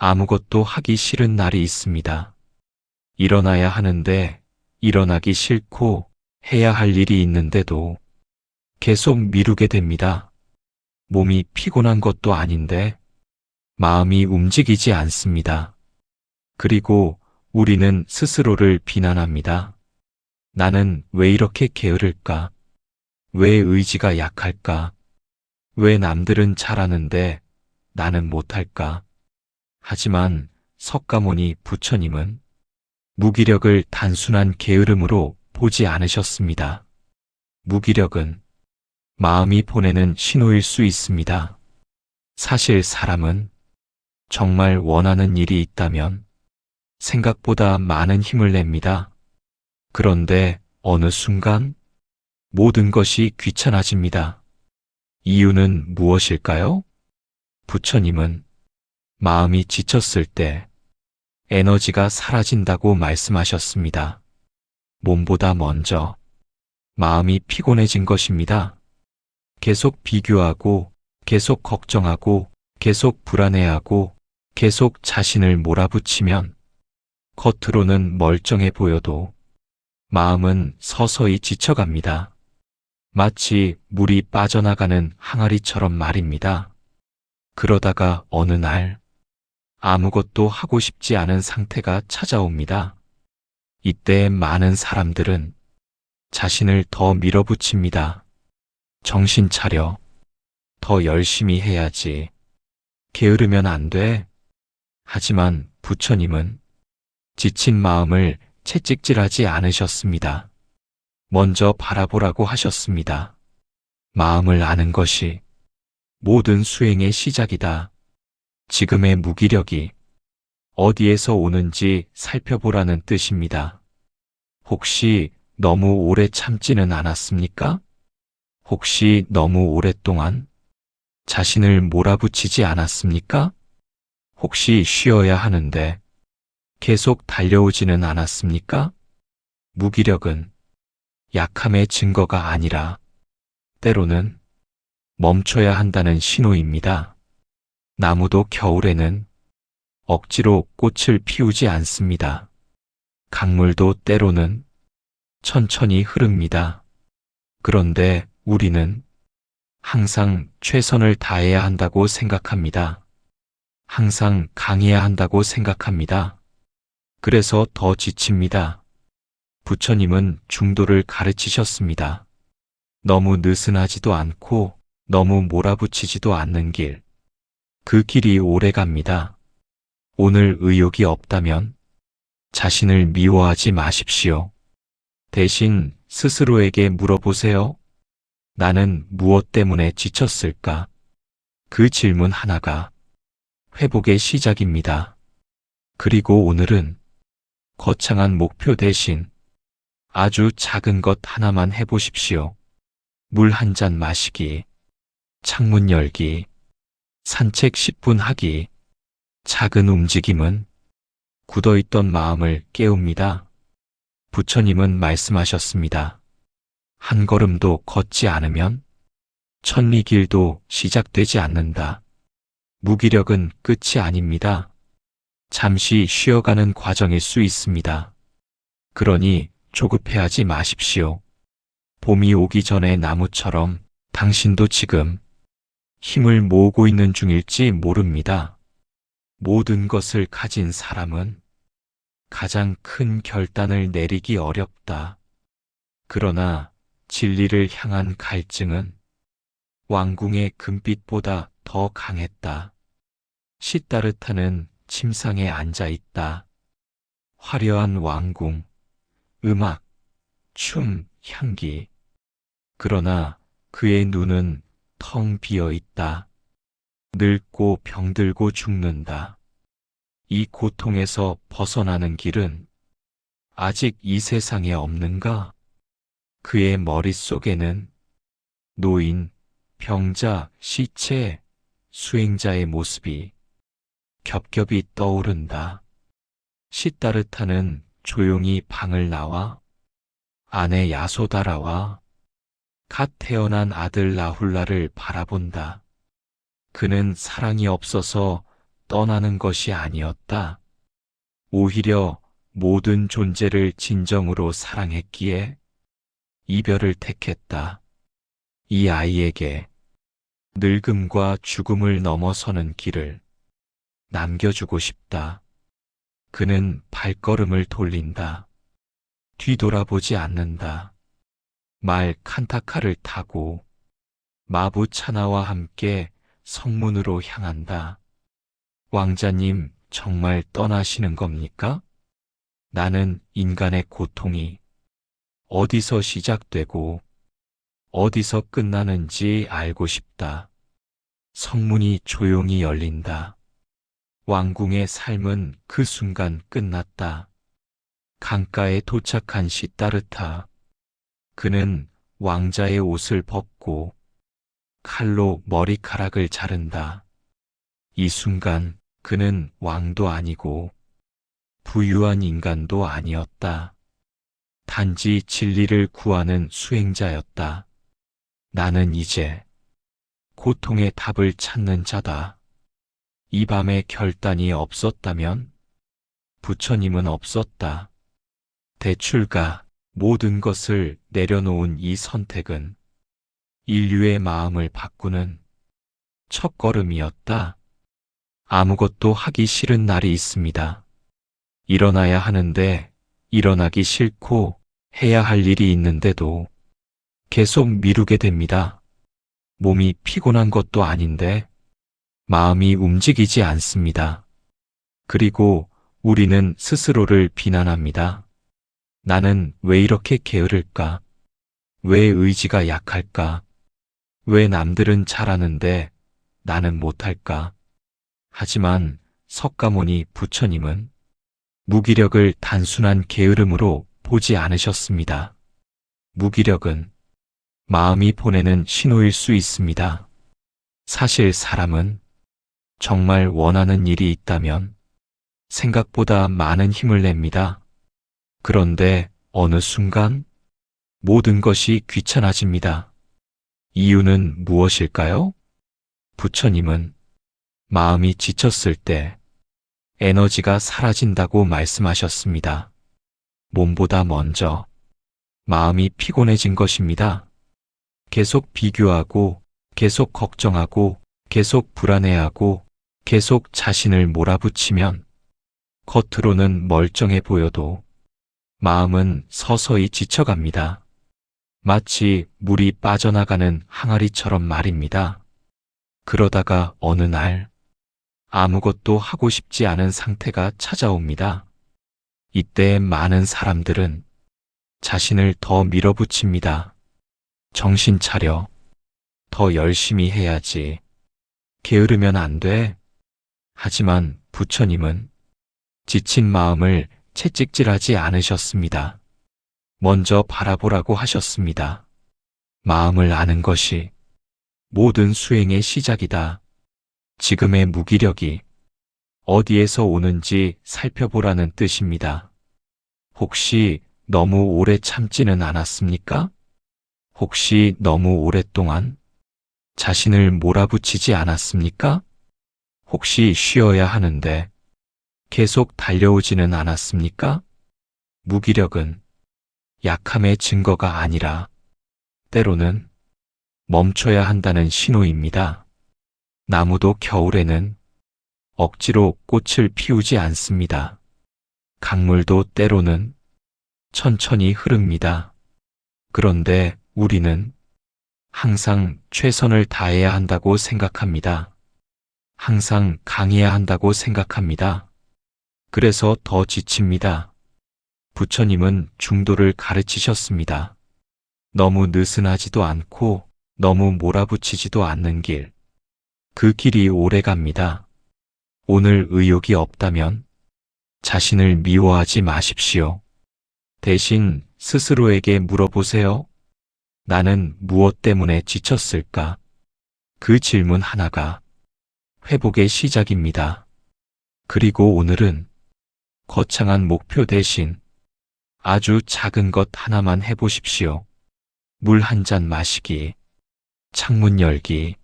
아무것도 하기 싫은 날이 있습니다. 일어나야 하는데 일어나기 싫고 해야 할 일이 있는데도 계속 미루게 됩니다. 몸이 피곤한 것도 아닌데 마음이 움직이지 않습니다. 그리고 우리는 스스로를 비난합니다. 나는 왜 이렇게 게으를까? 왜 의지가 약할까? 왜 남들은 잘하는데 나는 못할까? 하지만 석가모니 부처님은 무기력을 단순한 게으름으로 보지 않으셨습니다. 무기력은 마음이 보내는 신호일 수 있습니다. 사실 사람은 정말 원하는 일이 있다면 생각보다 많은 힘을 냅니다. 그런데 어느 순간 모든 것이 귀찮아집니다. 이유는 무엇일까요? 부처님은 마음이 지쳤을 때 에너지가 사라진다고 말씀하셨습니다. 몸보다 먼저 마음이 피곤해진 것입니다. 계속 비교하고, 계속 걱정하고, 계속 불안해하고, 계속 자신을 몰아붙이면 겉으로는 멀쩡해 보여도 마음은 서서히 지쳐갑니다. 마치 물이 빠져나가는 항아리처럼 말입니다. 그러다가 어느 날 아무것도 하고 싶지 않은 상태가 찾아옵니다. 이때 많은 사람들은 자신을 더 밀어붙입니다. 정신 차려. 더 열심히 해야지. 게으르면 안 돼. 하지만 부처님은 지친 마음을 채찍질하지 않으셨습니다. 먼저 바라보라고 하셨습니다. 마음을 아는 것이 모든 수행의 시작이다. 지금의 무기력이 어디에서 오는지 살펴보라는 뜻입니다. 혹시 너무 오래 참지는 않았습니까? 혹시 너무 오랫동안 자신을 몰아붙이지 않았습니까? 혹시 쉬어야 하는데 계속 달려오지는 않았습니까? 무기력은 약함의 증거가 아니라 때로는 멈춰야 한다는 신호입니다. 나무도 겨울에는 억지로 꽃을 피우지 않습니다. 강물도 때로는 천천히 흐릅니다. 그런데 우리는 항상 최선을 다해야 한다고 생각합니다. 항상 강해야 한다고 생각합니다. 그래서 더 지칩니다. 부처님은 중도를 가르치셨습니다. 너무 느슨하지도 않고 너무 몰아붙이지도 않는 길. 그 길이 오래 갑니다. 오늘 의욕이 없다면 자신을 미워하지 마십시오. 대신 스스로에게 물어보세요. 나는 무엇 때문에 지쳤을까? 그 질문 하나가 회복의 시작입니다. 그리고 오늘은 거창한 목표 대신 아주 작은 것 하나만 해보십시오. 물 한 잔 마시기, 창문 열기, 산책 10분 하기. 작은 움직임은 굳어있던 마음을 깨웁니다. 부처님은 말씀하셨습니다. 한 걸음도 걷지 않으면 천리길도 시작되지 않는다. 무기력은 끝이 아닙니다. 잠시 쉬어가는 과정일 수 있습니다. 그러니 조급해하지 마십시오. 봄이 오기 전에 나무처럼 당신도 지금 힘을 모으고 있는 중일지 모릅니다. 모든 것을 가진 사람은 가장 큰 결단을 내리기 어렵다. 그러나 진리를 향한 갈증은 왕궁의 금빛보다 더 강했다. 시다르타는 침상에 앉아 있다. 화려한 왕궁, 음악, 춤, 향기. 그러나 그의 눈은 텅 비어 있다. 늙고 병들고 죽는다. 이 고통에서 벗어나는 길은 아직 이 세상에 없는가? 그의 머릿속에는 노인, 병자, 시체, 수행자의 모습이 겹겹이 떠오른다. 시다르타는 조용히 방을 나와 아내 야소다라와 갓 태어난 아들 라훌라를 바라본다. 그는 사랑이 없어서 떠나는 것이 아니었다. 오히려 모든 존재를 진정으로 사랑했기에 이별을 택했다. 이 아이에게 늙음과 죽음을 넘어서는 길을 남겨주고 싶다. 그는 발걸음을 돌린다. 뒤돌아보지 않는다. 말 칸타카를 타고 마부 차나와 함께 성문으로 향한다. 왕자님, 정말 떠나시는 겁니까? 나는 인간의 고통이 어디서 시작되고 어디서 끝나는지 알고 싶다. 성문이 조용히 열린다. 왕궁의 삶은 그 순간 끝났다. 강가에 도착한 시따르타. 그는 왕자의 옷을 벗고 칼로 머리카락을 자른다. 이 순간 그는 왕도 아니고 부유한 인간도 아니었다. 단지 진리를 구하는 수행자였다. 나는 이제 고통의 답을 찾는 자다. 이 밤에 결단이 없었다면 부처님은 없었다. 대출가 모든 것을 내려놓은 이 선택은 인류의 마음을 바꾸는 첫걸음이었다. 아무것도 하기 싫은 날이 있습니다. 일어나야 하는데 일어나기 싫고 해야 할 일이 있는데도 계속 미루게 됩니다. 몸이 피곤한 것도 아닌데 마음이 움직이지 않습니다. 그리고 우리는 스스로를 비난합니다. 나는 왜 이렇게 게으를까? 왜 의지가 약할까? 왜 남들은 잘하는데 나는 못할까? 하지만 석가모니 부처님은 무기력을 단순한 게으름으로 보지 않으셨습니다. 무기력은 마음이 보내는 신호일 수 있습니다. 사실 사람은 정말 원하는 일이 있다면 생각보다 많은 힘을 냅니다. 그런데 어느 순간 모든 것이 귀찮아집니다. 이유는 무엇일까요? 부처님은 마음이 지쳤을 때 에너지가 사라진다고 말씀하셨습니다. 몸보다 먼저 마음이 피곤해진 것입니다. 계속 비교하고, 계속 걱정하고, 계속 불안해하고, 계속 자신을 몰아붙이면 겉으로는 멀쩡해 보여도 마음은 서서히 지쳐갑니다. 마치 물이 빠져나가는 항아리처럼 말입니다. 그러다가 어느 날 아무것도 하고 싶지 않은 상태가 찾아옵니다. 이때 많은 사람들은 자신을 더 밀어붙입니다. 정신 차려. 더 열심히 해야지. 게으르면 안 돼. 하지만 부처님은 지친 마음을 채찍질하지 않으셨습니다. 먼저 바라보라고 하셨습니다. 마음을 아는 것이 모든 수행의 시작이다. 지금의 무기력이 어디에서 오는지 살펴보라는 뜻입니다. 혹시 너무 오래 참지는 않았습니까? 혹시 너무 오랫동안 자신을 몰아붙이지 않았습니까? 혹시 쉬어야 하는데 계속 달려오지는 않았습니까? 무기력은 약함의 증거가 아니라 때로는 멈춰야 한다는 신호입니다. 나무도 겨울에는 억지로 꽃을 피우지 않습니다. 강물도 때로는 천천히 흐릅니다. 그런데 우리는 항상 최선을 다해야 한다고 생각합니다. 항상 강해야 한다고 생각합니다. 그래서 더 지칩니다. 부처님은 중도를 가르치셨습니다. 너무 느슨하지도 않고 너무 몰아붙이지도 않는 길. 그 길이 오래 갑니다. 오늘 의욕이 없다면 자신을 미워하지 마십시오. 대신 스스로에게 물어보세요. 나는 무엇 때문에 지쳤을까? 그 질문 하나가 회복의 시작입니다. 그리고 오늘은 거창한 목표 대신 아주 작은 것 하나만 해보십시오. 물 한 잔 마시기, 창문 열기,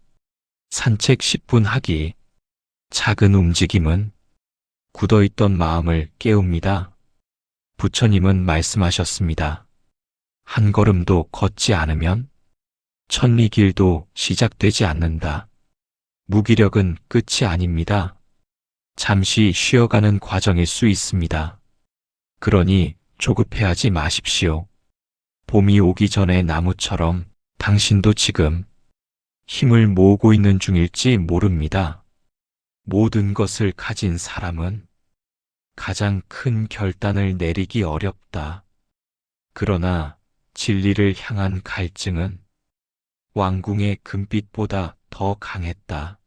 산책 10분 하기, 작은 움직임은 굳어있던 마음을 깨웁니다. 부처님은 말씀하셨습니다. 한 걸음도 걷지 않으면 천리길도 시작되지 않는다. 무기력은 끝이 아닙니다. 잠시 쉬어가는 과정일 수 있습니다. 그러니 조급해하지 마십시오. 봄이 오기 전에 나무처럼 당신도 지금 힘을 모으고 있는 중일지 모릅니다. 모든 것을 가진 사람은 가장 큰 결단을 내리기 어렵다. 그러나 진리를 향한 갈증은 왕궁의 금빛보다 더 강했다.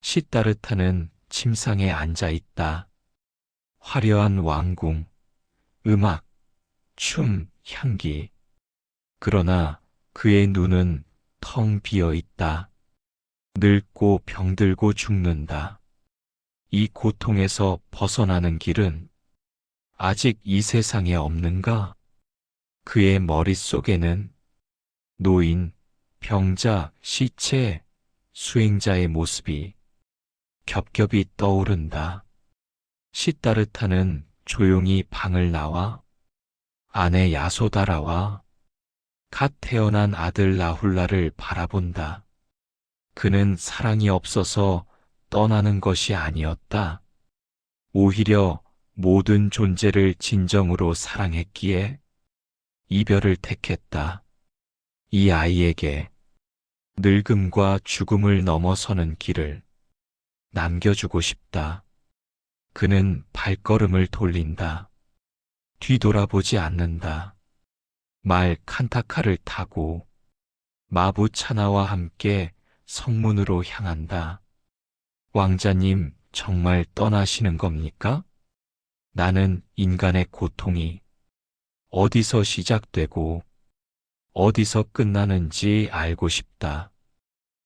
시다르타는 침상에 앉아 있다. 화려한 왕궁, 음악, 춤, 향기. 그러나 그의 눈은 텅 비어 있다. 늙고 병들고 죽는다. 이 고통에서 벗어나는 길은 아직 이 세상에 없는가? 그의 머릿속에는 노인, 병자, 시체, 수행자의 모습이 겹겹이 떠오른다. 시다르타는 조용히 방을 나와 아내 야소다라와 갓 태어난 아들 라훌라를 바라본다. 그는 사랑이 없어서 떠나는 것이 아니었다. 오히려 모든 존재를 진정으로 사랑했기에 이별을 택했다. 이 아이에게 늙음과 죽음을 넘어서는 길을 남겨주고 싶다. 그는 발걸음을 돌린다. 뒤돌아보지 않는다. 말 칸타카를 타고 마부 차나와 함께 성문으로 향한다. 왕자님, 정말 떠나시는 겁니까? 나는 인간의 고통이 어디서 시작되고 어디서 끝나는지 알고 싶다.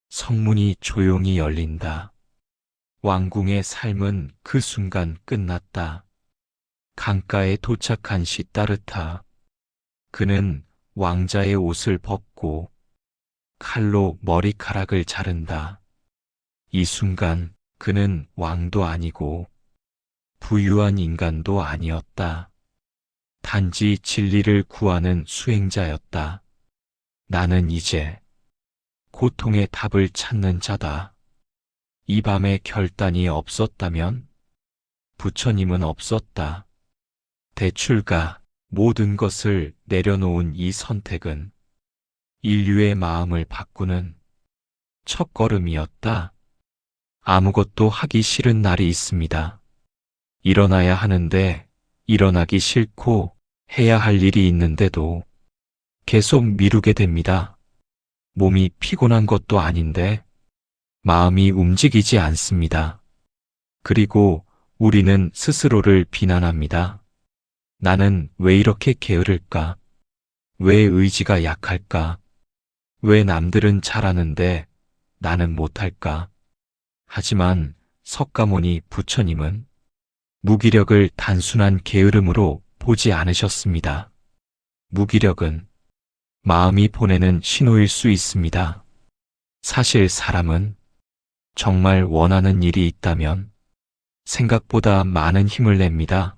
성문이 조용히 열린다. 왕궁의 삶은 그 순간 끝났다. 강가에 도착한 시다르타. 그는 왕자의 옷을 벗고 칼로 머리카락을 자른다. 이 순간 그는 왕도 아니고 부유한 인간도 아니었다. 단지 진리를 구하는 수행자였다. 나는 이제 고통의 답을 찾는 자다. 이 밤에 결단이 없었다면 부처님은 없었다. 대출가 모든 것을 내려놓은 이 선택은 인류의 마음을 바꾸는 첫걸음이었다. 아무것도 하기 싫은 날이 있습니다. 일어나야 하는데 일어나기 싫고 해야 할 일이 있는데도 계속 미루게 됩니다. 몸이 피곤한 것도 아닌데 마음이 움직이지 않습니다. 그리고 우리는 스스로를 비난합니다. 나는 왜 이렇게 게으를까? 왜 의지가 약할까? 왜 남들은 잘하는데 나는 못할까? 하지만 석가모니 부처님은 무기력을 단순한 게으름으로 보지 않으셨습니다. 무기력은 마음이 보내는 신호일 수 있습니다. 사실 사람은 정말 원하는 일이 있다면 생각보다 많은 힘을 냅니다.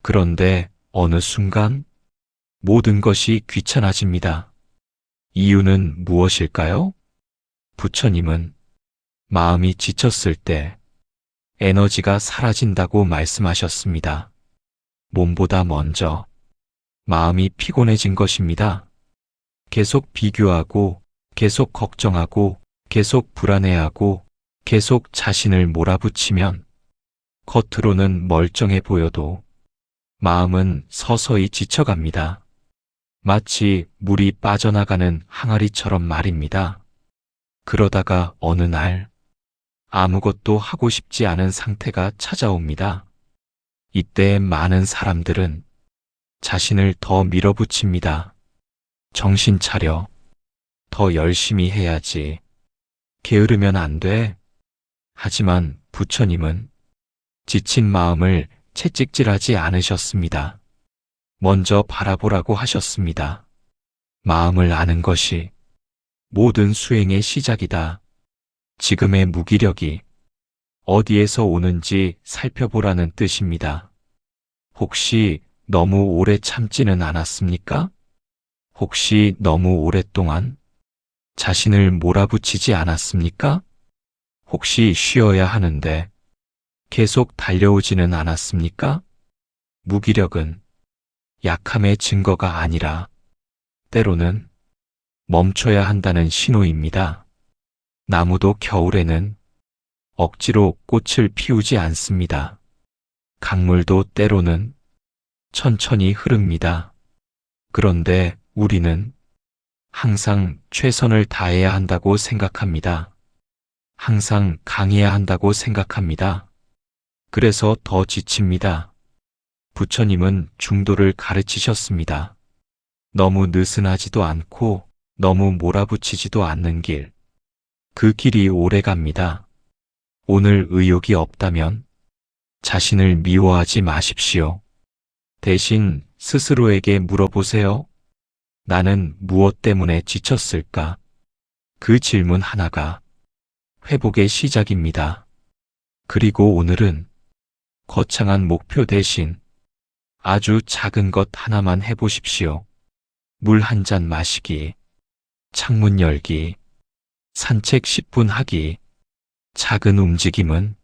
그런데 어느 순간 모든 것이 귀찮아집니다. 이유는 무엇일까요? 부처님은 마음이 지쳤을 때 에너지가 사라진다고 말씀하셨습니다. 몸보다 먼저 마음이 피곤해진 것입니다. 계속 비교하고, 계속 걱정하고, 계속 불안해하고, 계속 자신을 몰아붙이면 겉으로는 멀쩡해 보여도 마음은 서서히 지쳐갑니다. 마치 물이 빠져나가는 항아리처럼 말입니다. 그러다가 어느 날 아무것도 하고 싶지 않은 상태가 찾아옵니다. 이때 많은 사람들은 자신을 더 밀어붙입니다. 정신 차려. 더 열심히 해야지. 게으르면 안 돼. 하지만 부처님은 지친 마음을 채찍질하지 않으셨습니다. 먼저 바라보라고 하셨습니다. 마음을 아는 것이 모든 수행의 시작이다. 지금의 무기력이 어디에서 오는지 살펴보라는 뜻입니다. 혹시 너무 오래 참지는 않았습니까? 혹시 너무 오랫동안 자신을 몰아붙이지 않았습니까? 혹시 쉬어야 하는데 계속 달려오지는 않았습니까? 무기력은 약함의 증거가 아니라 때로는 멈춰야 한다는 신호입니다. 나무도 겨울에는 억지로 꽃을 피우지 않습니다. 강물도 때로는 천천히 흐릅니다. 그런데 우리는 항상 최선을 다해야 한다고 생각합니다. 항상 강해야 한다고 생각합니다. 그래서 더 지칩니다. 부처님은 중도를 가르치셨습니다. 너무 느슨하지도 않고 너무 몰아붙이지도 않는 길. 그 길이 오래 갑니다. 오늘 의욕이 없다면 자신을 미워하지 마십시오. 대신 스스로에게 물어보세요. 나는 무엇 때문에 지쳤을까? 그 질문 하나가 회복의 시작입니다. 그리고 오늘은 거창한 목표 대신 아주 작은 것 하나만 해보십시오. 물 한 잔 마시기, 창문 열기, 산책 10분 하기. 작은 움직임은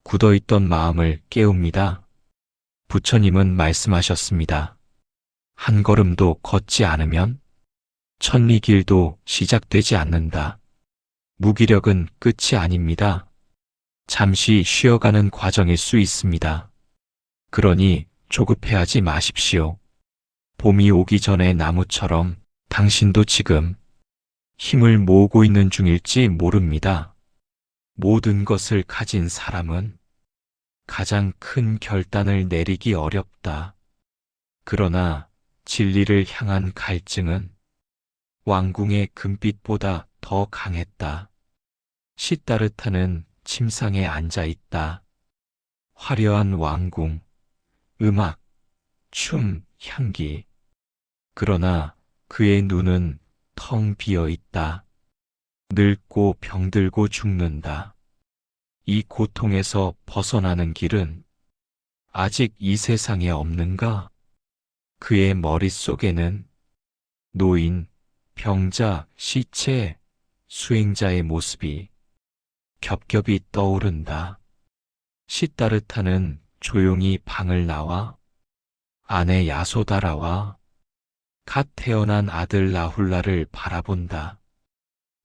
굳어있던 마음을 깨웁니다. 부처님은 말씀하셨습니다. 한 걸음도 걷지 않으면 천리길도 시작되지 않는다. 무기력은 끝이 아닙니다. 잠시 쉬어가는 과정일 수 있습니다. 그러니 조급해하지 마십시오. 봄이 오기 전에 나무처럼 당신도 지금 힘을 모으고 있는 중일지 모릅니다. 모든 것을 가진 사람은 가장 큰 결단을 내리기 어렵다. 그러나 진리를 향한 갈증은 왕궁의 금빛보다 더 강했다. 시다르타는 침상에 앉아 있다. 화려한 왕궁, 음악, 춤, 향기. 그러나 그의 눈은 텅 비어 있다. 늙고 병들고 죽는다. 이 고통에서 벗어나는 길은 아직 이 세상에 없는가? 그의 머릿속에는 노인, 병자, 시체, 수행자의 모습이 겹겹이 떠오른다. 시다르타는 조용히 방을 나와 아내 야소다라와 갓 태어난 아들 라훌라를 바라본다.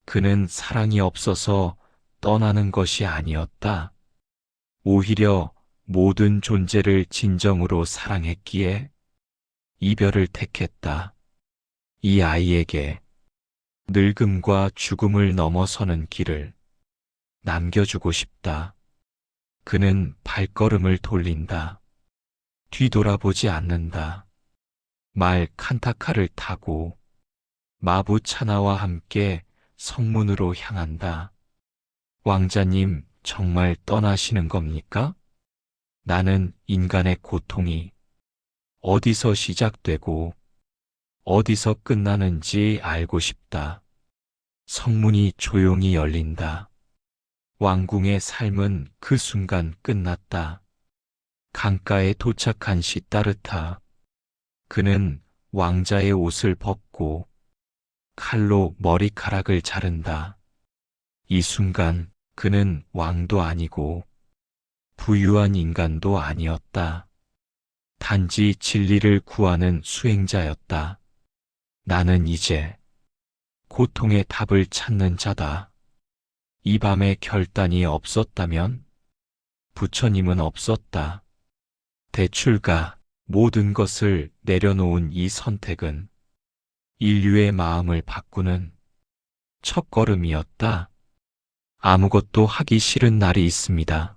그는 사랑이 없어서 떠나는 것이 아니었다. 오히려 모든 존재를 진정으로 사랑했기에 이별을 택했다. 이 아이에게 늙음과 죽음을 넘어서는 길을 남겨주고 싶다. 그는 발걸음을 돌린다. 뒤돌아보지 않는다. 말 칸타카를 타고 마부차나와 함께 성문으로 향한다. 왕자님, 정말 떠나시는 겁니까? 나는 인간의 고통이 어디서 시작되고 어디서 끝나는지 알고 싶다. 성문이 조용히 열린다. 왕궁의 삶은 그 순간 끝났다. 강가에 도착한 시다르타. 그는 왕자의 옷을 벗고 칼로 머리카락을 자른다. 이 순간 그는 왕도 아니고 부유한 인간도 아니었다. 단지 진리를 구하는 수행자였다. 나는 이제 고통의 답을 찾는 자다. 이 밤에 결단이 없었다면 부처님은 없었다. 대출가 모든 것을 내려놓은 이 선택은 인류의 마음을 바꾸는 첫걸음이었다. 아무것도 하기 싫은 날이 있습니다.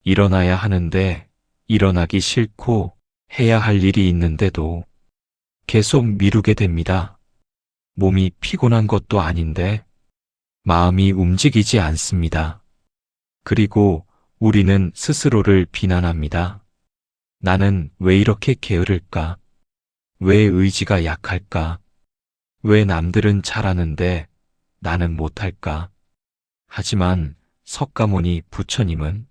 일어나야 하는데 일어나기 싫고 해야 할 일이 있는데도 계속 미루게 됩니다. 몸이 피곤한 것도 아닌데 마음이 움직이지 않습니다. 그리고 우리는 스스로를 비난합니다. 나는 왜 이렇게 게으를까? 왜 의지가 약할까? 왜 남들은 잘하는데 나는 못할까? 하지만 석가모니 부처님은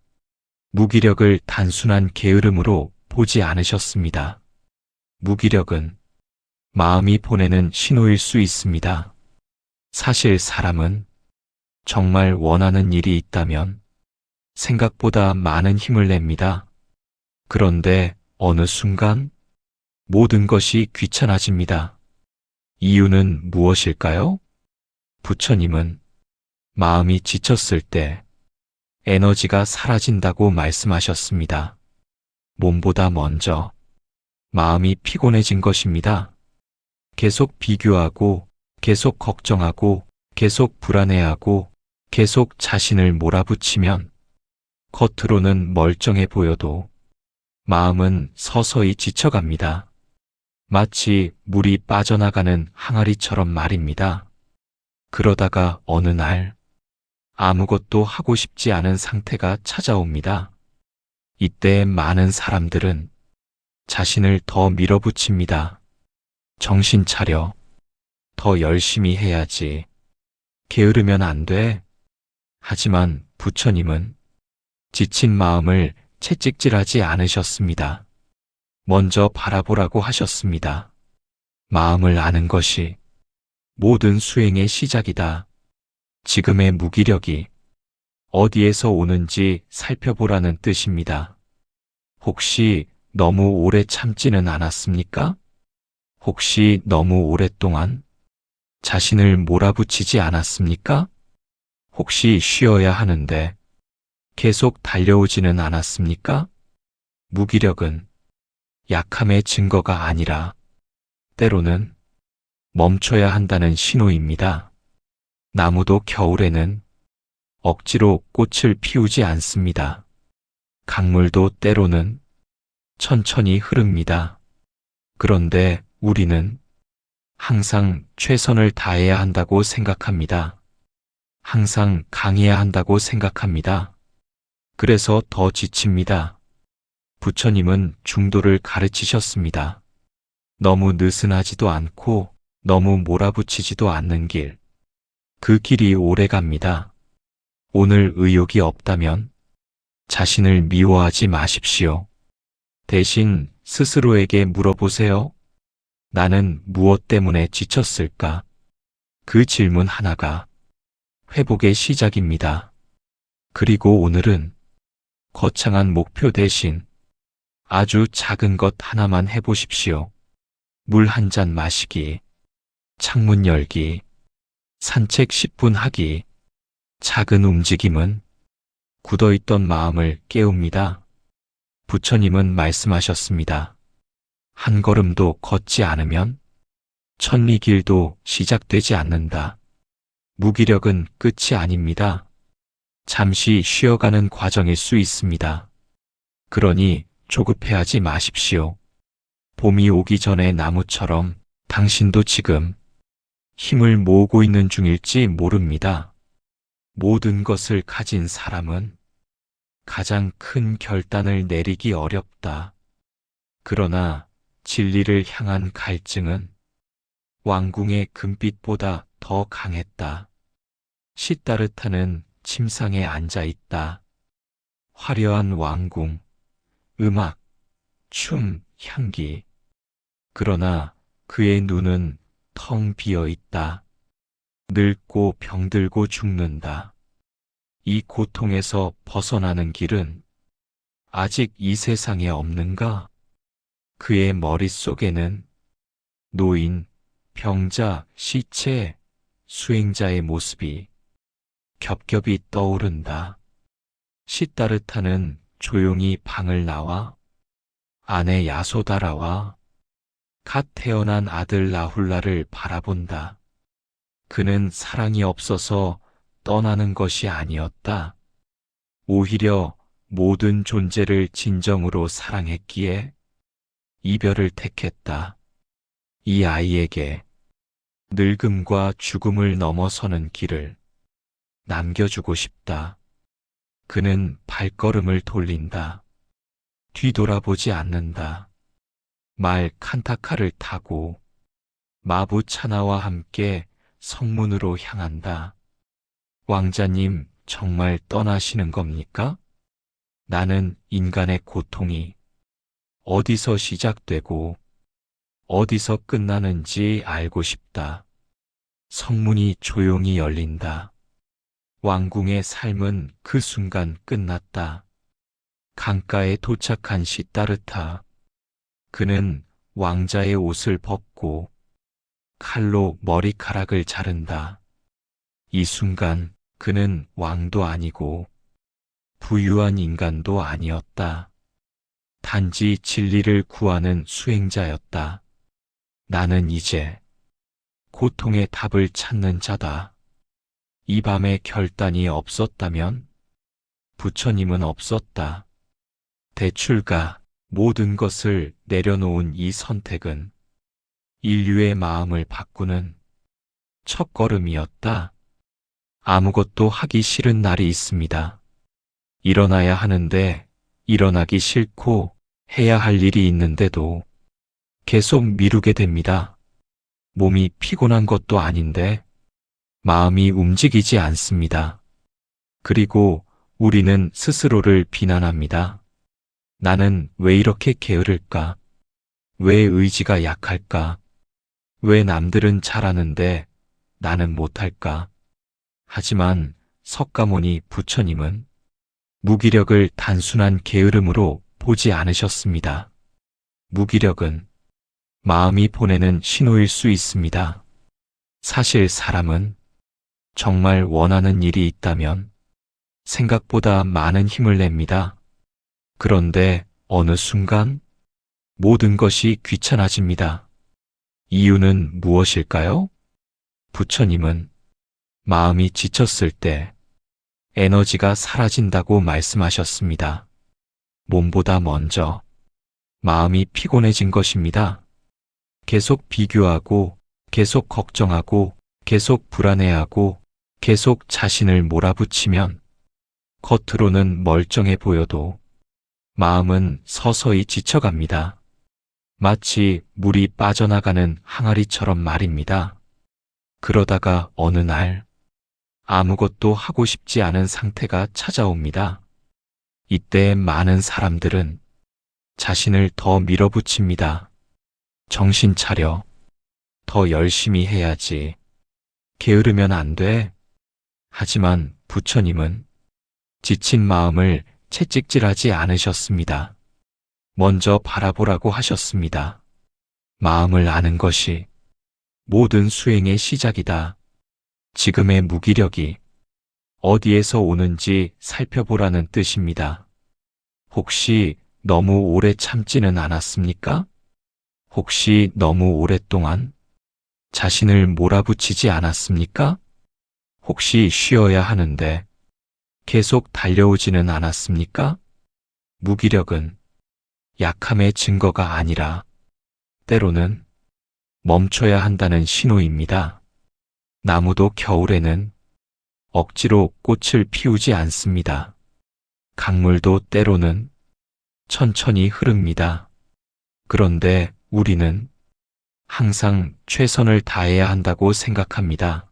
무기력을 단순한 게으름으로 보지 않으셨습니다. 무기력은 마음이 보내는 신호일 수 있습니다. 사실 사람은 정말 원하는 일이 있다면 생각보다 많은 힘을 냅니다. 그런데 어느 순간 모든 것이 귀찮아집니다. 이유는 무엇일까요? 부처님은 마음이 지쳤을 때 에너지가 사라진다고 말씀하셨습니다. 몸보다 먼저 마음이 피곤해진 것입니다. 계속 비교하고, 계속 걱정하고, 계속 불안해하고, 계속 자신을 몰아붙이면 겉으로는 멀쩡해 보여도 마음은 서서히 지쳐갑니다. 마치 물이 빠져나가는 항아리처럼 말입니다. 그러다가 어느 날 아무것도 하고 싶지 않은 상태가 찾아옵니다. 이때 많은 사람들은 자신을 더 밀어붙입니다. 정신 차려. 더 열심히 해야지. 게으르면 안 돼. 하지만 부처님은 지친 마음을 채찍질하지 않으셨습니다. 먼저 바라보라고 하셨습니다. 마음을 아는 것이 모든 수행의 시작이다. 지금의 무기력이 어디에서 오는지 살펴보라는 뜻입니다. 혹시 너무 오래 참지는 않았습니까? 혹시 너무 오랫동안 자신을 몰아붙이지 않았습니까? 혹시 쉬어야 하는데 계속 달려오지는 않았습니까? 무기력은 약함의 증거가 아니라 때로는 멈춰야 한다는 신호입니다. 나무도 겨울에는 억지로 꽃을 피우지 않습니다. 강물도 때로는 천천히 흐릅니다. 그런데 우리는 항상 최선을 다해야 한다고 생각합니다. 항상 강해야 한다고 생각합니다. 그래서 더 지칩니다. 부처님은 중도를 가르치셨습니다. 너무 느슨하지도 않고 너무 몰아붙이지도 않는 길. 그 길이 오래 갑니다. 오늘 의욕이 없다면 자신을 미워하지 마십시오. 대신 스스로에게 물어보세요. 나는 무엇 때문에 지쳤을까? 그 질문 하나가 회복의 시작입니다. 그리고 오늘은 거창한 목표 대신 아주 작은 것 하나만 해보십시오. 물 한 잔 마시기, 창문 열기, 산책 10분 하기. 작은 움직임은 굳어있던 마음을 깨웁니다. 부처님은 말씀하셨습니다. 한 걸음도 걷지 않으면 천리길도 시작되지 않는다. 무기력은 끝이 아닙니다. 잠시 쉬어가는 과정일 수 있습니다. 그러니 조급해하지 마십시오. 봄이 오기 전에 나무처럼 당신도 지금 힘을 모으고 있는 중일지 모릅니다. 모든 것을 가진 사람은 가장 큰 결단을 내리기 어렵다. 그러나 진리를 향한 갈증은 왕궁의 금빛보다 더 강했다. 시다르타는 침상에 앉아 있다. 화려한 왕궁, 음악, 춤, 향기. 그러나 그의 눈은 텅 비어 있다. 늙고 병들고 죽는다. 이 고통에서 벗어나는 길은 아직 이 세상에 없는가? 그의 머릿속에는 노인, 병자, 시체, 수행자의 모습이 겹겹이 떠오른다. 시다르타는 조용히 방을 나와 아내 야소다라와 갓 태어난 아들 라훌라를 바라본다. 그는 사랑이 없어서 떠나는 것이 아니었다. 오히려 모든 존재를 진정으로 사랑했기에 이별을 택했다. 이 아이에게 늙음과 죽음을 넘어서는 길을 남겨주고 싶다. 그는 발걸음을 돌린다. 뒤돌아보지 않는다. 말 칸타카를 타고 마부 차나와 함께 성문으로 향한다. 왕자님, 정말 떠나시는 겁니까? 나는 인간의 고통이 어디서 시작되고 어디서 끝나는지 알고 싶다. 성문이 조용히 열린다. 왕궁의 삶은 그 순간 끝났다. 강가에 도착한 시따르타. 그는 왕자의 옷을 벗고 칼로 머리카락을 자른다. 이 순간 그는 왕도 아니고 부유한 인간도 아니었다. 단지 진리를 구하는 수행자였다. 나는 이제 고통의 답을 찾는 자다. 이 밤에 결단이 없었다면 부처님은 없었다. 대출가 모든 것을 내려놓은 이 선택은 인류의 마음을 바꾸는 첫걸음이었다. 아무것도 하기 싫은 날이 있습니다. 일어나야 하는데 일어나기 싫고 해야 할 일이 있는데도 계속 미루게 됩니다. 몸이 피곤한 것도 아닌데 마음이 움직이지 않습니다. 그리고 우리는 스스로를 비난합니다. 나는 왜 이렇게 게으를까? 왜 의지가 약할까? 왜 남들은 잘하는데 나는 못할까? 하지만 석가모니 부처님은 무기력을 단순한 게으름으로 보지 않으셨습니다. 무기력은 마음이 보내는 신호일 수 있습니다. 사실 사람은 정말 원하는 일이 있다면 생각보다 많은 힘을 냅니다. 그런데 어느 순간 모든 것이 귀찮아집니다. 이유는 무엇일까요? 부처님은 마음이 지쳤을 때 에너지가 사라진다고 말씀하셨습니다. 몸보다 먼저 마음이 피곤해진 것입니다. 계속 비교하고, 계속 걱정하고, 계속 불안해하고, 계속 자신을 몰아붙이면 겉으로는 멀쩡해 보여도 마음은 서서히 지쳐갑니다. 마치 물이 빠져나가는 항아리처럼 말입니다. 그러다가 어느 날 아무것도 하고 싶지 않은 상태가 찾아옵니다. 이때 많은 사람들은 자신을 더 밀어붙입니다. 정신 차려. 더 열심히 해야지. 게으르면 안 돼. 하지만 부처님은 지친 마음을 채찍질하지 않으셨습니다. 먼저 바라보라고 하셨습니다. 마음을 아는 것이 모든 수행의 시작이다. 지금의 무기력이 어디에서 오는지 살펴보라는 뜻입니다. 혹시 너무 오래 참지는 않았습니까? 혹시 너무 오랫동안 자신을 몰아붙이지 않았습니까? 혹시 쉬어야 하는데 계속 달려오지는 않았습니까? 무기력은 약함의 증거가 아니라 때로는 멈춰야 한다는 신호입니다. 나무도 겨울에는 억지로 꽃을 피우지 않습니다. 강물도 때로는 천천히 흐릅니다. 그런데 우리는 항상 최선을 다해야 한다고 생각합니다.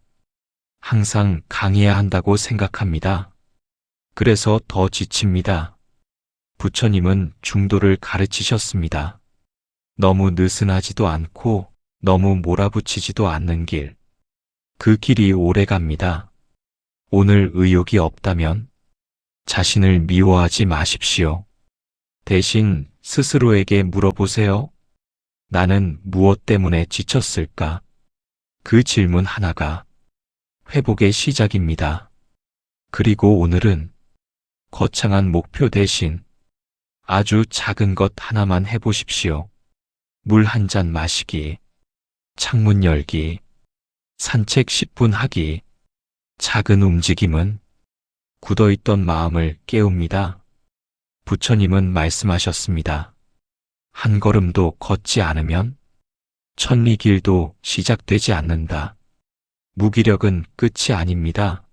항상 강해야 한다고 생각합니다. 그래서 더 지칩니다. 부처님은 중도를 가르치셨습니다. 너무 느슨하지도 않고 너무 몰아붙이지도 않는 길. 그 길이 오래 갑니다. 오늘 의욕이 없다면 자신을 미워하지 마십시오. 대신 스스로에게 물어보세요. 나는 무엇 때문에 지쳤을까? 그 질문 하나가 회복의 시작입니다. 그리고 오늘은 거창한 목표 대신 아주 작은 것 하나만 해보십시오. 물 한 잔 마시기, 창문 열기, 산책 10분 하기. 작은 움직임은 굳어있던 마음을 깨웁니다. 부처님은 말씀하셨습니다. 한 걸음도 걷지 않으면 천리길도 시작되지 않는다. 무기력은 끝이 아닙니다.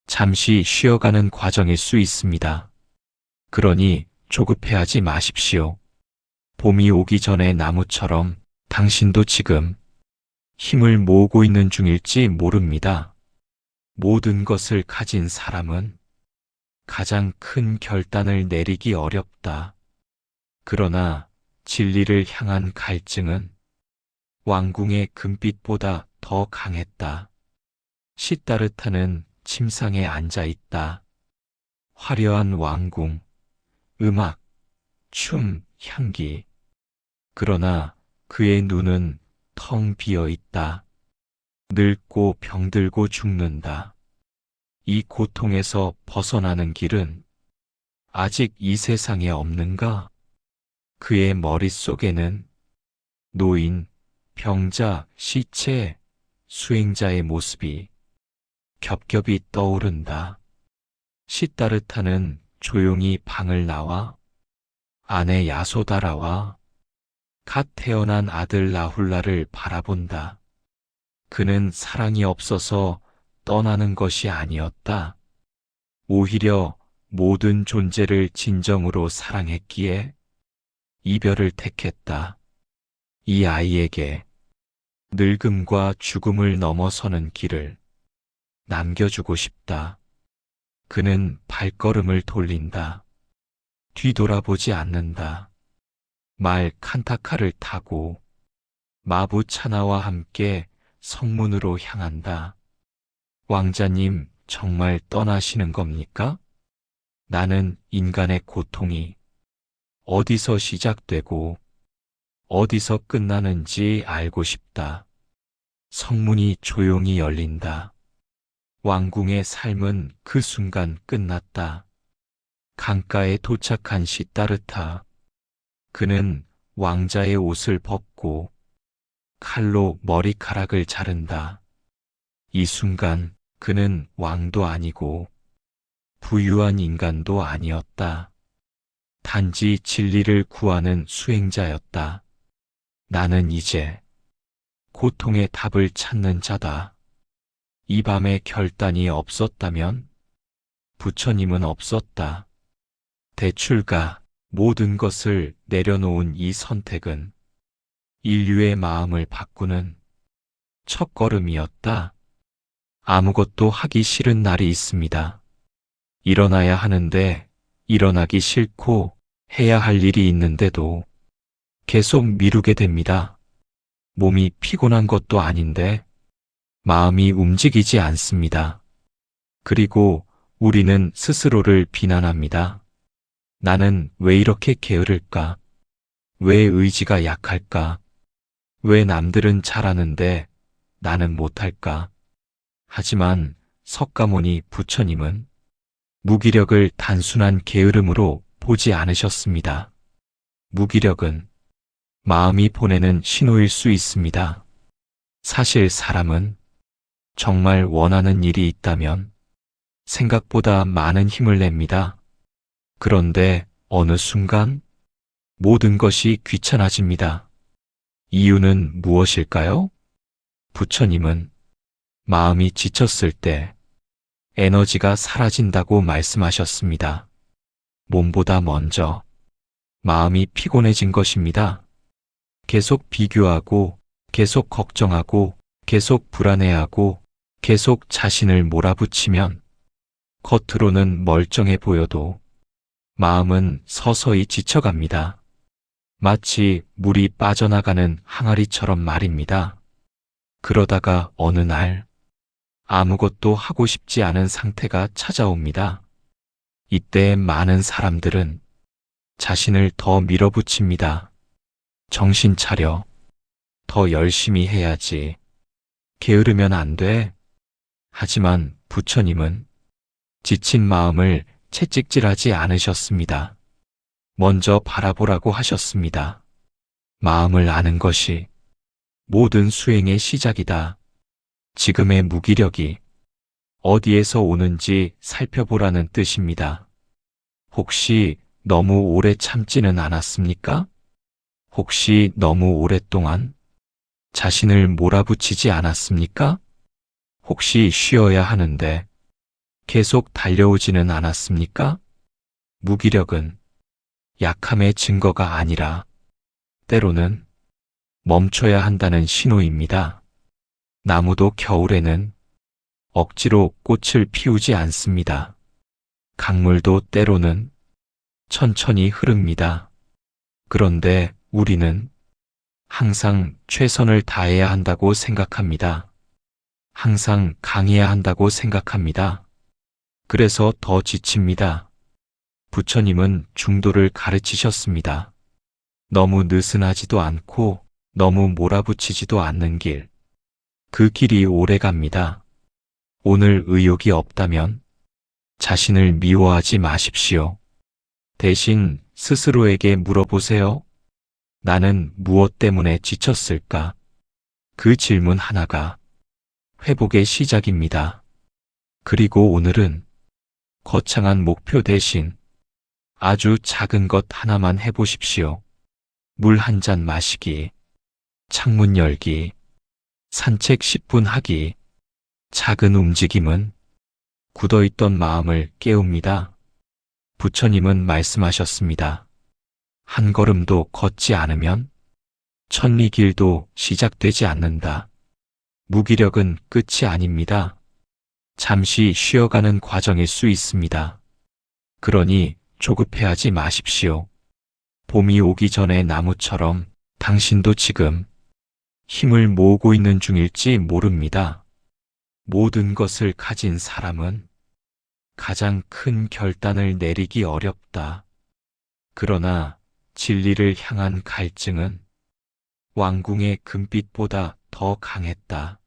잠시 쉬어가는 과정일 수 있습니다. 그러니 조급해하지 마십시오. 봄이 오기 전에 나무처럼 당신도 지금 힘을 모으고 있는 중일지 모릅니다. 모든 것을 가진 사람은 가장 큰 결단을 내리기 어렵다. 그러나 진리를 향한 갈증은 왕궁의 금빛보다 더 강했다. 시다르타는 침상에 앉아 있다. 화려한 왕궁, 음악, 춤, 향기. 그러나 그의 눈은 텅 비어 있다. 늙고 병들고 죽는다. 이 고통에서 벗어나는 길은 아직 이 세상에 없는가? 그의 머릿속에는 노인, 병자, 시체, 수행자의 모습이 겹겹이 떠오른다. 시다르타는 조용히 방을 나와 아내 야소다라와 갓 태어난 아들 라훌라를 바라본다. 그는 사랑이 없어서 떠나는 것이 아니었다. 오히려 모든 존재를 진정으로 사랑했기에 이별을 택했다. 이 아이에게 늙음과 죽음을 넘어서는 길을 남겨주고 싶다. 그는 발걸음을 돌린다. 뒤돌아보지 않는다. 말 칸타카를 타고 마부 차나와 함께 성문으로 향한다. 왕자님, 정말 떠나시는 겁니까? 나는 인간의 고통이 어디서 시작되고 어디서 끝나는지 알고 싶다. 성문이 조용히 열린다. 왕궁의 삶은 그 순간 끝났다. 강가에 도착한 시다르타. 그는 왕자의 옷을 벗고 칼로 머리카락을 자른다. 이 순간 그는 왕도 아니고 부유한 인간도 아니었다. 단지 진리를 구하는 수행자였다. 나는 이제 고통의 답을 찾는 자다. 이 밤에 결단이 없었다면 부처님은 없었다. 대출가 모든 것을 내려놓은 이 선택은 인류의 마음을 바꾸는 첫걸음이었다. 아무것도 하기 싫은 날이 있습니다. 일어나야 하는데 일어나기 싫고 해야 할 일이 있는데도 계속 미루게 됩니다. 몸이 피곤한 것도 아닌데 마음이 움직이지 않습니다. 그리고 우리는 스스로를 비난합니다. 나는 왜 이렇게 게으를까? 왜 의지가 약할까? 왜 남들은 잘하는데 나는 못할까? 하지만 석가모니 부처님은 무기력을 단순한 게으름으로 보지 않으셨습니다. 무기력은 마음이 보내는 신호일 수 있습니다. 사실 사람은 정말 원하는 일이 있다면 생각보다 많은 힘을 냅니다. 그런데 어느 순간 모든 것이 귀찮아집니다. 이유는 무엇일까요? 부처님은 마음이 지쳤을 때 에너지가 사라진다고 말씀하셨습니다. 몸보다 먼저 마음이 피곤해진 것입니다. 계속 비교하고, 계속 걱정하고, 계속 불안해하고, 계속 자신을 몰아붙이면 겉으로는 멀쩡해 보여도 마음은 서서히 지쳐갑니다. 마치 물이 빠져나가는 항아리처럼 말입니다. 그러다가 어느 날 아무것도 하고 싶지 않은 상태가 찾아옵니다. 이때 많은 사람들은 자신을 더 밀어붙입니다. 정신 차려. 더 열심히 해야지. 게으르면 안 돼. 하지만 부처님은 지친 마음을 채찍질하지 않으셨습니다. 먼저 바라보라고 하셨습니다. 마음을 아는 것이 모든 수행의 시작이다. 지금의 무기력이 어디에서 오는지 살펴보라는 뜻입니다. 혹시 너무 오래 참지는 않았습니까? 혹시 너무 오랫동안 자신을 몰아붙이지 않았습니까? 혹시 쉬어야 하는데 계속 달려오지는 않았습니까? 무기력은 약함의 증거가 아니라 때로는 멈춰야 한다는 신호입니다. 나무도 겨울에는 억지로 꽃을 피우지 않습니다. 강물도 때로는 천천히 흐릅니다. 그런데 우리는 항상 최선을 다해야 한다고 생각합니다. 항상 강해야 한다고 생각합니다. 그래서 더 지칩니다. 부처님은 중도를 가르치셨습니다. 너무 느슨하지도 않고 너무 몰아붙이지도 않는 길. 그 길이 오래 갑니다. 오늘 의욕이 없다면 자신을 미워하지 마십시오. 대신 스스로에게 물어보세요. 나는 무엇 때문에 지쳤을까? 그 질문 하나가 회복의 시작입니다. 그리고 오늘은 거창한 목표 대신 아주 작은 것 하나만 해보십시오. 물 한 잔 마시기, 창문 열기, 산책 10분 하기. 작은 움직임은 굳어있던 마음을 깨웁니다. 부처님은 말씀하셨습니다. 한 걸음도 걷지 않으면 천리길도 시작되지 않는다. 무기력은 끝이 아닙니다. 잠시 쉬어가는 과정일 수 있습니다. 그러니 조급해하지 마십시오. 봄이 오기 전에 나무처럼 당신도 지금 힘을 모으고 있는 중일지 모릅니다. 모든 것을 가진 사람은 가장 큰 결단을 내리기 어렵다. 그러나 진리를 향한 갈증은 왕궁의 금빛보다 더 강했다.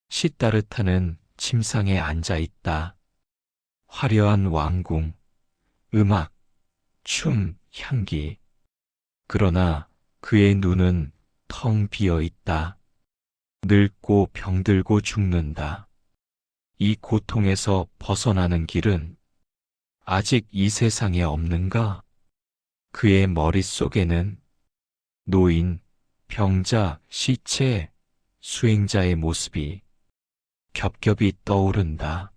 시다르타는 침상에 앉아 있다. 화려한 왕궁, 음악, 춤, 향기. 그러나 그의 눈은 텅 비어 있다. 늙고 병들고 죽는다. 이 고통에서 벗어나는 길은 아직 이 세상에 없는가? 그의 머릿속에는 노인, 병자, 시체, 수행자의 모습이 겹겹이 떠오른다.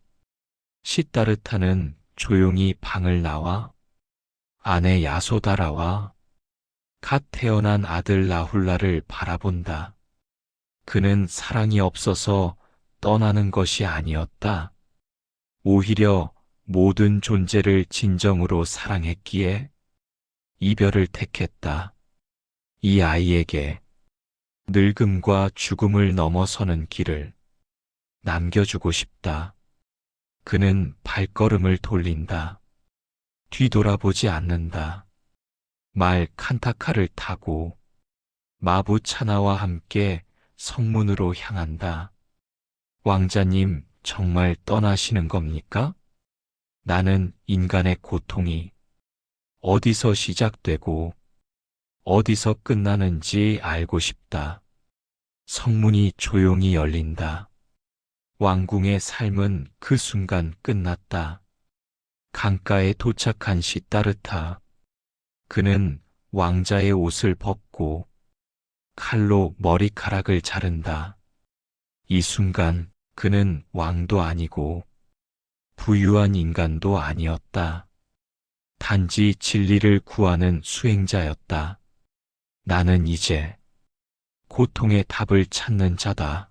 시다르타는 조용히 방을 나와 아내 야소다라와 갓 태어난 아들 라훌라를 바라본다. 그는 사랑이 없어서 떠나는 것이 아니었다. 오히려 모든 존재를 진정으로 사랑했기에 이별을 택했다. 이 아이에게 늙음과 죽음을 넘어서는 길을 남겨주고 싶다. 그는 발걸음을 돌린다. 뒤돌아보지 않는다. 말 칸타카를 타고 마부 차나와 함께 성문으로 향한다. 왕자님, 정말 떠나시는 겁니까? 나는 인간의 고통이 어디서 시작되고 어디서 끝나는지 알고 싶다. 성문이 조용히 열린다. 왕궁의 삶은 그 순간 끝났다. 강가에 도착한 시다르타. 그는 왕자의 옷을 벗고 칼로 머리카락을 자른다. 이 순간 그는 왕도 아니고 부유한 인간도 아니었다. 단지 진리를 구하는 수행자였다. 나는 이제 고통의 답을 찾는 자다.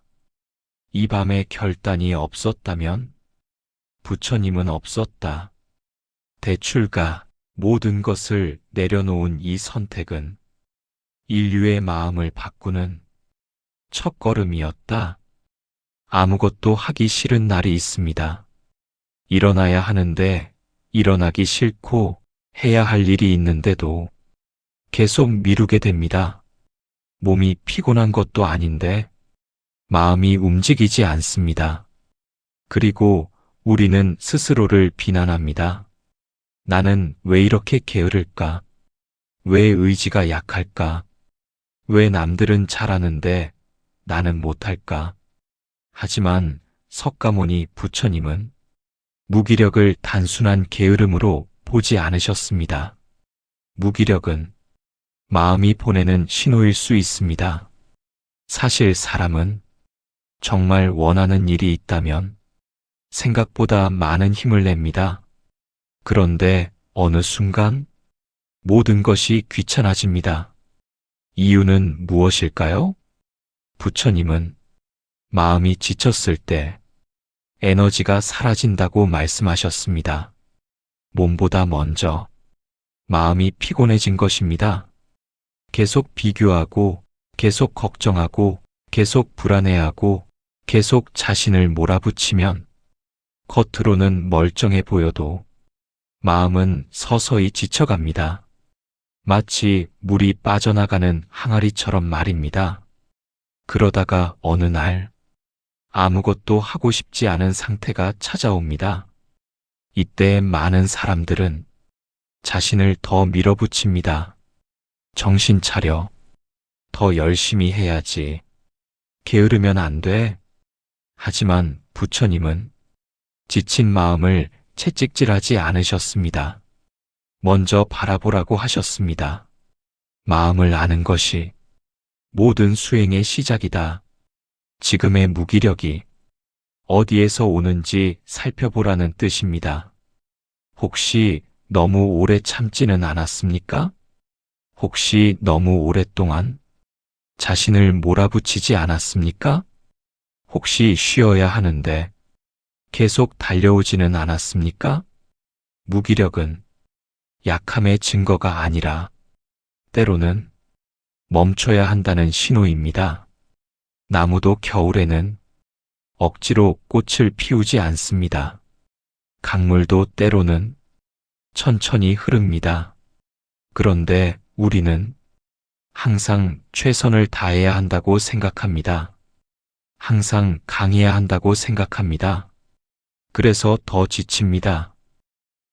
이 밤에 결단이 없었다면 부처님은 없었다. 대출가, 모든 것을 내려놓은 이 선택은 인류의 마음을 바꾸는 첫걸음이었다. 아무것도 하기 싫은 날이 있습니다. 일어나야 하는데 일어나기 싫고 해야 할 일이 있는데도 계속 미루게 됩니다. 몸이 피곤한 것도 아닌데 마음이 움직이지 않습니다. 그리고 우리는 스스로를 비난합니다. 나는 왜 이렇게 게으를까? 왜 의지가 약할까? 왜 남들은 잘하는데 나는 못할까? 하지만 석가모니 부처님은 무기력을 단순한 게으름으로 보지 않으셨습니다. 무기력은 마음이 보내는 신호일 수 있습니다. 사실 사람은 정말 원하는 일이 있다면 생각보다 많은 힘을 냅니다. 그런데 어느 순간 모든 것이 귀찮아집니다. 이유는 무엇일까요? 부처님은 마음이 지쳤을 때 에너지가 사라진다고 말씀하셨습니다. 몸보다 먼저 마음이 피곤해진 것입니다. 계속 비교하고, 계속 걱정하고, 계속 불안해하고, 계속 자신을 몰아붙이면 겉으로는 멀쩡해 보여도 마음은 서서히 지쳐갑니다. 마치 물이 빠져나가는 항아리처럼 말입니다. 그러다가 어느 날 아무것도 하고 싶지 않은 상태가 찾아옵니다. 이때 많은 사람들은 자신을 더 밀어붙입니다. 정신 차려. 더 열심히 해야지. 게으르면 안 돼. 하지만 부처님은 지친 마음을 채찍질하지 않으셨습니다. 먼저 바라보라고 하셨습니다. 마음을 아는 것이 모든 수행의 시작이다. 지금의 무기력이 어디에서 오는지 살펴보라는 뜻입니다. 혹시 너무 오래 참지는 않았습니까? 혹시 너무 오랫동안 자신을 몰아붙이지 않았습니까? 혹시 쉬어야 하는데 계속 달려오지는 않았습니까? 무기력은 약함의 증거가 아니라 때로는 멈춰야 한다는 신호입니다. 나무도 겨울에는 억지로 꽃을 피우지 않습니다. 강물도 때로는 천천히 흐릅니다. 그런데 우리는 항상 최선을 다해야 한다고 생각합니다. 항상 강해야 한다고 생각합니다. 그래서 더 지칩니다.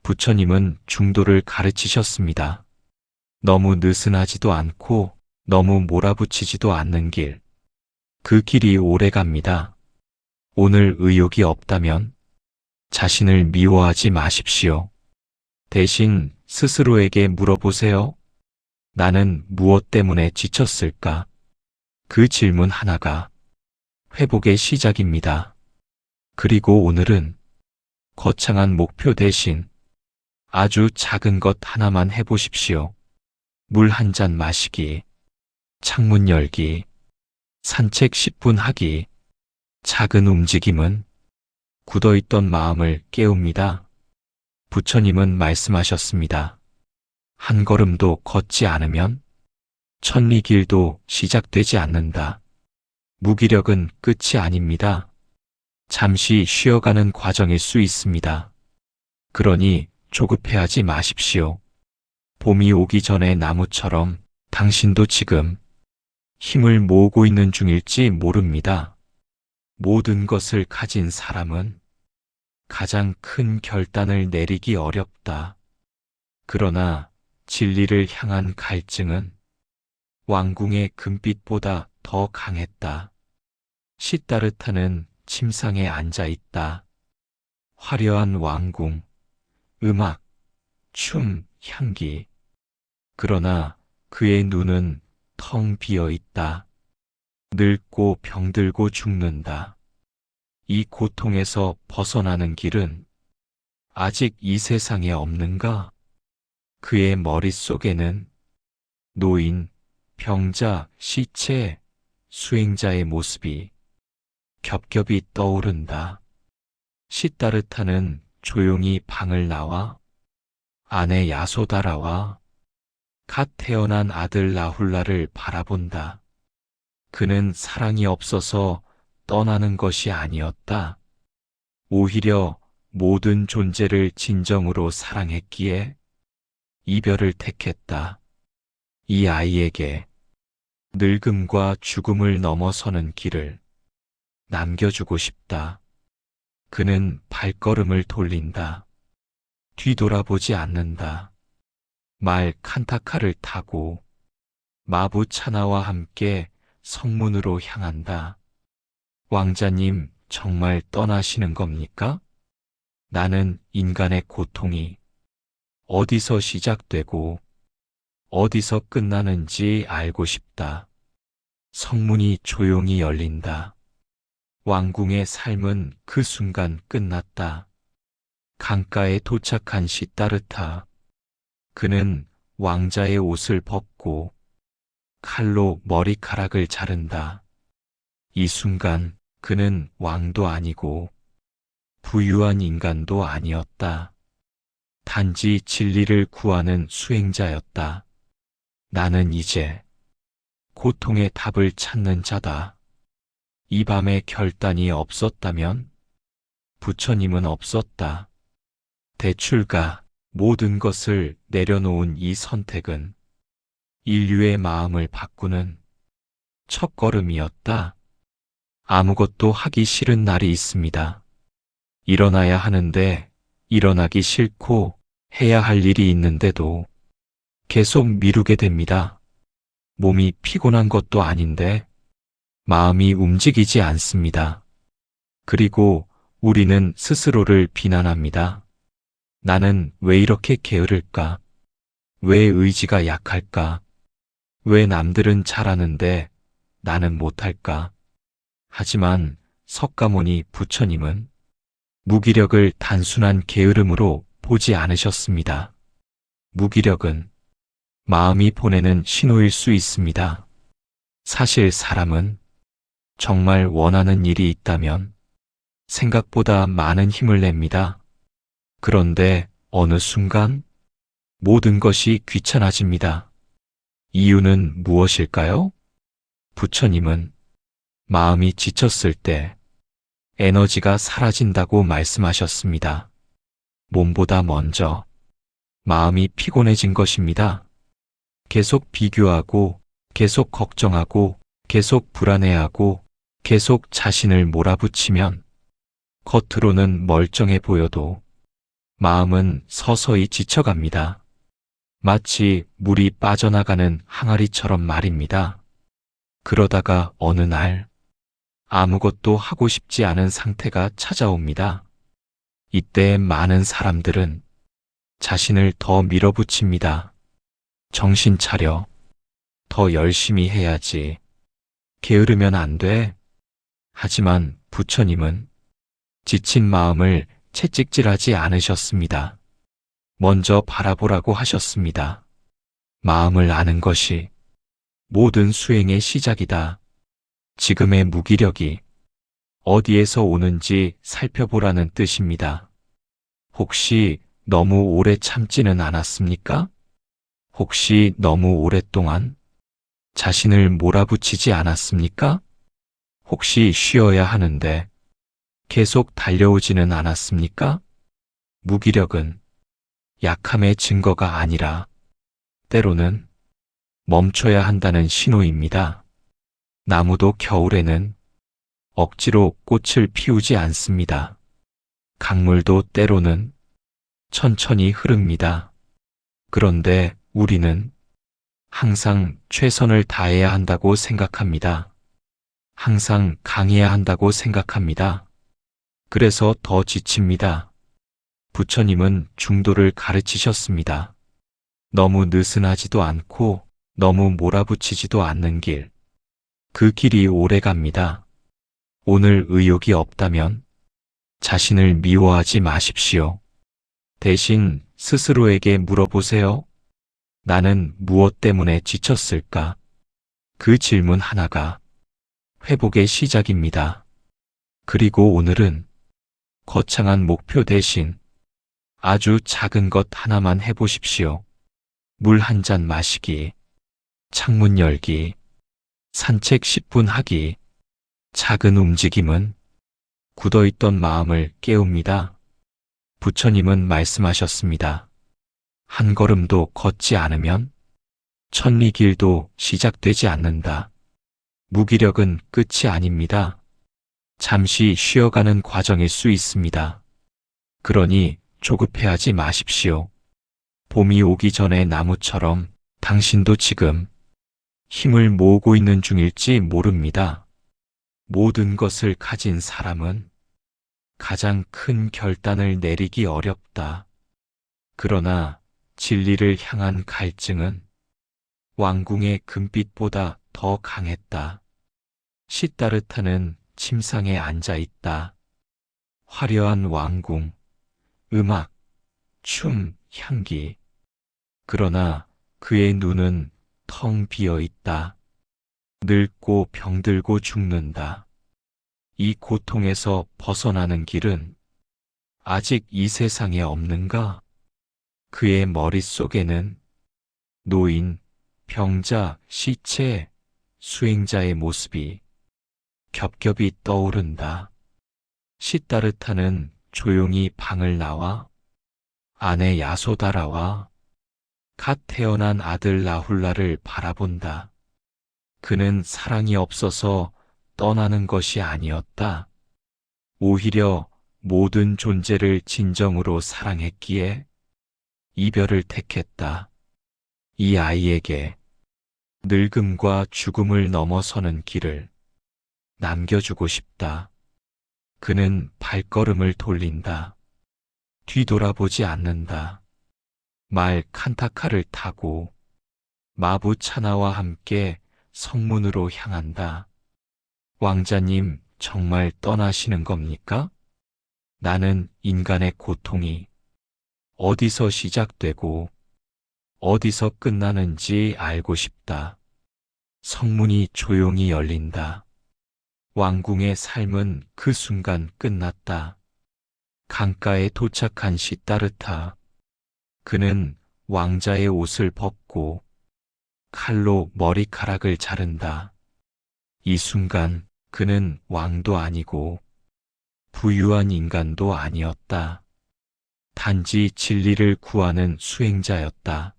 부처님은 중도를 가르치셨습니다. 너무 느슨하지도 않고 너무 몰아붙이지도 않는 길. 그 길이 오래 갑니다. 오늘 의욕이 없다면 자신을 미워하지 마십시오. 대신 스스로에게 물어보세요. 나는 무엇 때문에 지쳤을까? 그 질문 하나가 회복의 시작입니다. 그리고 오늘은 거창한 목표 대신 아주 작은 것 하나만 해보십시오. 물 한 잔 마시기, 창문 열기, 산책 10분 하기. 작은 움직임은 굳어있던 마음을 깨웁니다. 부처님은 말씀하셨습니다. 한 걸음도 걷지 않으면 천리길도 시작되지 않는다. 무기력은 끝이 아닙니다. 잠시 쉬어가는 과정일 수 있습니다. 그러니 조급해하지 마십시오. 봄이 오기 전에 나무처럼 당신도 지금 힘을 모으고 있는 중일지 모릅니다. 모든 것을 가진 사람은 가장 큰 결단을 내리기 어렵다. 그러나 진리를 향한 갈증은 왕궁의 금빛보다 더 강했다. 시다르타는 침상에 앉아 있다. 화려한 왕궁, 음악, 춤, 향기. 그러나 그의 눈은 텅 비어 있다. 늙고 병들고 죽는다. 이 고통에서 벗어나는 길은 아직 이 세상에 없는가? 그의 머릿속에는 노인, 병자, 시체, 수행자의 모습이 겹겹이 떠오른다. 시다르타는 조용히 방을 나와 아내 야소다라와 갓 태어난 아들 라훌라를 바라본다. 그는 사랑이 없어서 떠나는 것이 아니었다. 오히려 모든 존재를 진정으로 사랑했기에 이별을 택했다. 이 아이에게 늙음과 죽음을 넘어서는 길을 남겨주고 싶다. 그는 발걸음을 돌린다. 뒤돌아보지 않는다. 말 칸타카를 타고 마부차나와 함께 성문으로 향한다. 왕자님, 정말 떠나시는 겁니까? 나는 인간의 고통이 어디서 시작되고 어디서 끝나는지 알고 싶다. 성문이 조용히 열린다. 왕궁의 삶은 그 순간 끝났다. 강가에 도착한 시다르타. 그는 왕자의 옷을 벗고 칼로 머리카락을 자른다. 이 순간 그는 왕도 아니고 부유한 인간도 아니었다. 단지 진리를 구하는 수행자였다. 나는 이제 고통의 답을 찾는 자다. 이 밤에 결단이 없었다면 부처님은 없었다. 대출가 모든 것을 내려놓은 이 선택은 인류의 마음을 바꾸는 첫걸음이었다. 아무것도 하기 싫은 날이 있습니다. 일어나야 하는데 일어나기 싫고 해야 할 일이 있는데도 계속 미루게 됩니다. 몸이 피곤한 것도 아닌데 마음이 움직이지 않습니다. 그리고 우리는 스스로를 비난합니다. 나는 왜 이렇게 게으를까? 왜 의지가 약할까? 왜 남들은 잘하는데 나는 못할까? 하지만 석가모니 부처님은 무기력을 단순한 게으름으로 보지 않으셨습니다. 무기력은 마음이 보내는 신호일 수 있습니다. 사실 사람은 정말 원하는 일이 있다면 생각보다 많은 힘을 냅니다. 그런데 어느 순간 모든 것이 귀찮아집니다. 이유는 무엇일까요? 부처님은 마음이 지쳤을 때 에너지가 사라진다고 말씀하셨습니다. 몸보다 먼저 마음이 피곤해진 것입니다. 계속 비교하고, 계속 걱정하고, 계속 불안해하고, 계속 자신을 몰아붙이면 겉으로는 멀쩡해 보여도 마음은 서서히 지쳐갑니다. 마치 물이 빠져나가는 항아리처럼 말입니다. 그러다가 어느 날 아무것도 하고 싶지 않은 상태가 찾아옵니다. 이때 많은 사람들은 자신을 더 밀어붙입니다. 정신 차려. 더 열심히 해야지. 게으르면 안 돼. 하지만 부처님은 지친 마음을 채찍질하지 않으셨습니다. 먼저 바라보라고 하셨습니다. 마음을 아는 것이 모든 수행의 시작이다. 지금의 무기력이 어디에서 오는지 살펴보라는 뜻입니다. 혹시 너무 오래 참지는 않았습니까? 혹시 너무 오랫동안 자신을 몰아붙이지 않았습니까? 혹시 쉬어야 하는데 계속 달려오지는 않았습니까? 무기력은 약함의 증거가 아니라 때로는 멈춰야 한다는 신호입니다. 나무도 겨울에는 억지로 꽃을 피우지 않습니다. 강물도 때로는 천천히 흐릅니다. 그런데 우리는 항상 최선을 다해야 한다고 생각합니다. 항상 강해야 한다고 생각합니다. 그래서 더 지칩니다. 부처님은 중도를 가르치셨습니다. 너무 느슨하지도 않고 너무 몰아붙이지도 않는 길. 그 길이 오래 갑니다. 오늘 의욕이 없다면 자신을 미워하지 마십시오. 대신 스스로에게 물어보세요. 나는 무엇 때문에 지쳤을까? 그 질문 하나가 회복의 시작입니다. 그리고 오늘은 거창한 목표 대신 아주 작은 것 하나만 해보십시오. 물 한 잔 마시기, 창문 열기, 산책 10분 하기. 작은 움직임은 굳어있던 마음을 깨웁니다. 부처님은 말씀하셨습니다. 한 걸음도 걷지 않으면 천리길도 시작되지 않는다. 무기력은 끝이 아닙니다. 잠시 쉬어가는 과정일 수 있습니다. 그러니 조급해하지 마십시오. 봄이 오기 전에 나무처럼 당신도 지금 힘을 모으고 있는 중일지 모릅니다. 모든 것을 가진 사람은 가장 큰 결단을 내리기 어렵다. 그러나 진리를 향한 갈증은 왕궁의 금빛보다 더 강했다. 시다르타는 침상에 앉아 있다. 화려한 왕궁, 음악, 춤, 향기. 그러나 그의 눈은 텅 비어 있다. 늙고 병들고 죽는다. 이 고통에서 벗어나는 길은 아직 이 세상에 없는가? 그의 머릿속에는 노인, 병자, 시체, 수행자의 모습이 겹겹이 떠오른다. 시다르타는 조용히 방을 나와 아내 야소다라와 갓 태어난 아들 라훌라를 바라본다. 그는 사랑이 없어서 떠나는 것이 아니었다. 오히려 모든 존재를 진정으로 사랑했기에 이별을 택했다. 이 아이에게 늙음과 죽음을 넘어서는 길을 남겨주고 싶다. 그는 발걸음을 돌린다. 뒤돌아보지 않는다. 말 칸타카를 타고 마부 차나와 함께 성문으로 향한다. 왕자님, 정말 떠나시는 겁니까? 나는 인간의 고통이 어디서 시작되고 어디서 끝나는지 알고 싶다. 성문이 조용히 열린다. 왕궁의 삶은 그 순간 끝났다. 강가에 도착한 시다르타. 그는 왕자의 옷을 벗고 칼로 머리카락을 자른다. 이 순간 그는 왕도 아니고 부유한 인간도 아니었다. 단지 진리를 구하는 수행자였다.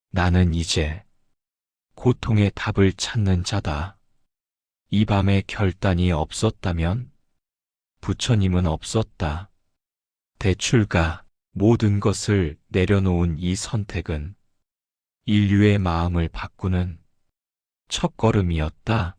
나는 이제 고통의 답을 찾는 자다. 이 밤에 결단이 없었다면 부처님은 없었다. 대출가 모든 것을 내려놓은 이 선택은 인류의 마음을 바꾸는 첫걸음이었다.